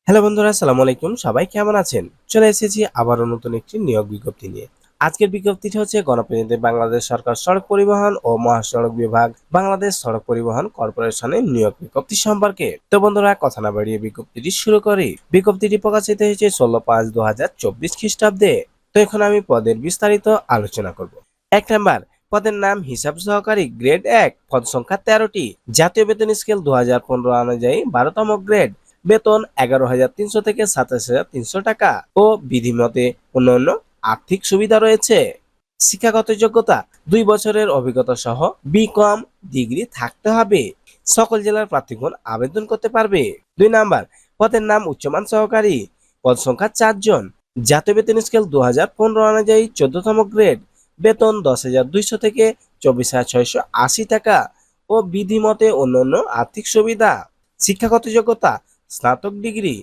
Hello বন্ধুরা, আসসালামু আলাইকুম। সবাই কেমন আছেন? চলে এসেছি আবারও নতুন একটি নিয়োগ বিজ্ঞপ্তি নিয়ে। আজকের বিজ্ঞপ্তিটি হচ্ছে গণপ্রজাতন্ত্রী বাংলাদেশ সরকার সড়ক পরিবহন ও মহাসড়ক বিভাগ, বাংলাদেশ সড়ক পরিবহন কর্পোরেশনের নিয়োগ বিজ্ঞপ্তি সম্পর্কে। তো বন্ধুরা, কথা না বাড়িয়ে বিজ্ঞপ্তিটি শুরু করি। বিজ্ঞপ্তিটি প্রকাশিত হয়েছে 16/5/2024 খ্রিস্টাব্দে। তো এখন আমি পদের বিস্তারিত আলোচনা করব। 1 নাম্বার, পদের নাম হিসাব সহকারী, গ্রেড 1, পদ সংখ্যা 13টি। জাতীয় বেতন স্কেল 2015 অনুযায়ী 12তম গ্রেড। বেতন 11,300 থেকে 27,300 টাকা ও বিধিমতে অন্যান্য আর্থিক সুবিধা রয়েছে। শিক্ষাগত যোগ্যতা 2 বছরের অভিজ্ঞতা সহ বিকম ডিগ্রি থাকতে হবে। সকল জেলার প্রার্থীগণ আবেদন করতে পারবে। 2 নাম্বার, পদের নাম উচ্চমান সহকারী, পদ সংখ্যা 4 জন। জাতীয় বেতন স্কেল 2015 অনুযায়ী 14তম গ্রেড। বেতন 10,200 থেকে 24,680 টাকা ও বিধিমতে অন্যান্য আর্থিক সুবিধা। শিক্ষাগত যোগ্যতা স্নাতক ডিগ্রি।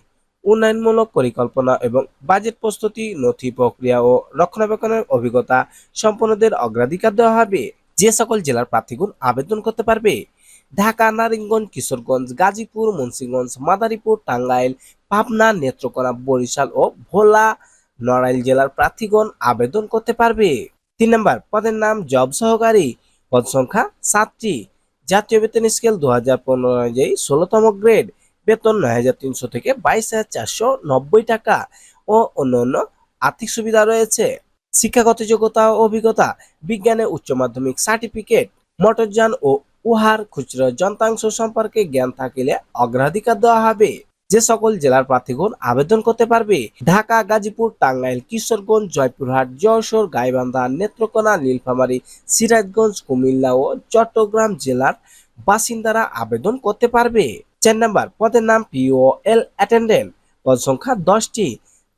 উন্নয়নমূলক পরিকল্পনা এবং বাজেট প্রস্তুতি, নথি প্রক্রিয়া ও রক্ষণাবেক্ষণের অভিজ্ঞতা সম্পন্নদের অগ্রাধিকার দেওয়া হবে। যে সকল জেলার প্রার্থীগণ আবেদন করতে পারবে: ঢাকা, নারায়ণগঞ্জ, কিশোরগঞ্জ, গাজীপুর, মুন্সিগঞ্জ, মাদারীপুর, টাঙ্গাইল, পাবনা, নেত্রকোনা, বরিশাল ও ভোলা, নড়াইল জেলার প্রার্থীগণ আবেদন করতে পারবে। 3 নম্বর, পদের নাম জব সহকারী, পদ সংখ্যা 7টি। জাতীয় বেতন স্কেল 2015 অনুযায়ী 16তম গ্রেড। বেতন 9,300 থেকে 22,490 টাকা ও অন্যান্য আর্থিক সুবিধা রয়েছে। শিক্ষাগত যোগ্যতা ও অভিজ্ঞতা: বিজ্ঞানে উচ্চ মাধ্যমিক সার্টিফিকেট, মোটরযান ও উহার খুচরা যন্ত্রাংশ সম্পর্কে জ্ঞান থাকিলে অগ্রাধিকার দেওয়া হবে। যে সকল জেলার প্রার্থীগণ আবেদন করতে পারবে: ঢাকা, গাজীপুর, টাঙ্গাইল, কিশোরগঞ্জ, জয়পুরহাট, যশোর, গাইবান্ধা, নেত্রকোনা, নীলফামারী, সিরাজগঞ্জ, কুমিল্লা ও চট্টগ্রাম জেলার বাসিন্দারা আবেদন করতে পারবে। 4 নাম্বার, পদের নাম পিওএল অ্যাটেন্ডেন্ট, পদ সংখ্যা 10টি।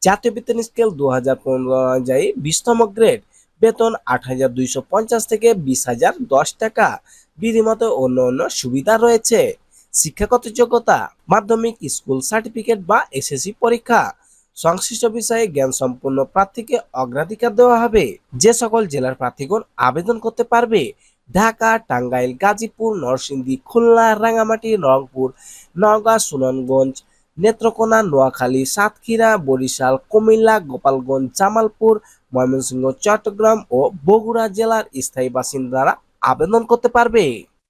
জাতীয় বেতন স্কেল 2015 অনুযায়ী 20তম গ্রেড। বেতন 8,250 থেকে 20,010 টাকা। বিধিমত অন্যান্য সুবিধা রয়েছে। শিক্ষাগত যোগ্যতা: মাধ্যমিক স্কুল সার্টিফিকেট বা এসএসসি পরীক্ষা। সংশ্লিষ্ট বিষয়ে জ্ঞান সম্পন্ন প্রার্থীকে অগ্রাধিকার দেওয়া হবে। যে সকল জেলার প্রার্থীগণ আবেদন করতে পারবে: ঢাকা, টাঙ্গাইল, গাজীপুর, নরসিংদী, খুলনা, রাঙ্গামাটি, রংপুর, নওগাঁ, সুনামগঞ্জ, নেত্রকোনা, নোয়াখালী, সাতক্ষীরা, বরিশাল, কুমিল্লা, গোপালগঞ্জ, জামালপুর, ময়মনসিংহ, চট্টগ্রাম ও বগুড়া জেলার স্থায়ী বাসিন্দারা আবেদন করতে পারবে।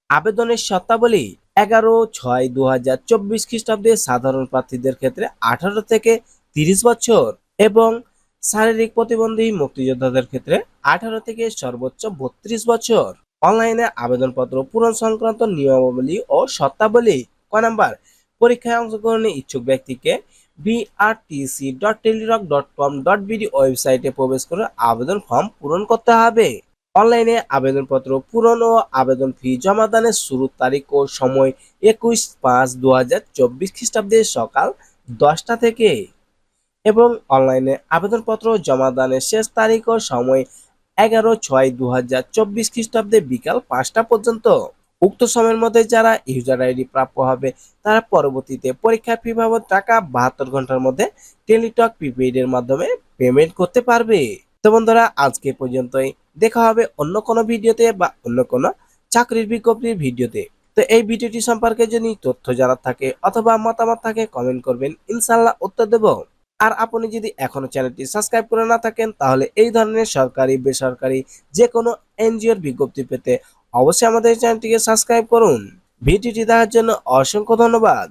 আবেদনের শর্তাবলী: 11/6/2024 খ্রিস্টাব্দে সাধারণ প্রার্থীদের ক্ষেত্রে 18 থেকে 30 বছর এবং শারীরিক প্রতিবন্ধী মুক্তিযোদ্ধাদের ক্ষেত্রে 18 থেকে সর্বোচ্চ 32 বছর। অনলাইনে আবেদনপত্র পূরণ সংক্রান্ত নিয়মাবলী ও শর্তাবলী: ক নাম্বার, পরীক্ষায় অংশগ্রহণে ইচ্ছুক ব্যক্তিকে brtc.telerock.com.bd ওয়েবসাইটে প্রবেশ করে আবেদন ফর্ম পূরণ করতে হবে। অনলাইনে আবেদনপত্র পূরণ ও আবেদন ফি জমাদানের শুরুর তারিখ ও সময় 21/5/2024 খ্রিস্টাব্দে সকাল 10টা থেকে এবং অনলাইনে আবেদনপত্র জমাদানের শেষ তারিখ ও সময় 11/6/2024 খ্রিস্টাব্দে বিকাল 5টা পর্যন্ত। উক্ত সময়ের মধ্যে যারা ইউজার আইডি প্রাপ্য হবে তারা পরবর্তীতে পরীক্ষা ফি বাবদ টাকা 72 ঘন্টার মধ্যে টেলিটক প্রিপেইড এর মাধ্যমে পেমেন্ট করতে পারবে। তো বন্ধুরা, আজকে পর্যন্তই। দেখা হবে অন্য কোনো ভিডিওতে বা অন্য কোনো চাকরির বিজ্ঞপ্তির ভিডিওতে। তো এই ভিডিওটি সম্পর্কে যদি তথ্য জানার থাকে অথবা মতামত থাকে কমেন্ট করবেন, ইনশাআল্লাহ উত্তর দেব। আর আপনি যদি এখনো চ্যানেলটি সাবস্ক্রাইব করে না থাকেন তাহলে এই ধরনের সরকারি, বেসরকারি যে কোনো এনজিওর বিজ্ঞপ্তি পেতে অবশ্যই আমাদের চ্যানেলটিকে সাবস্ক্রাইব করুন। ভিডিওটি দেখার জন্য অসংখ্য ধন্যবাদ।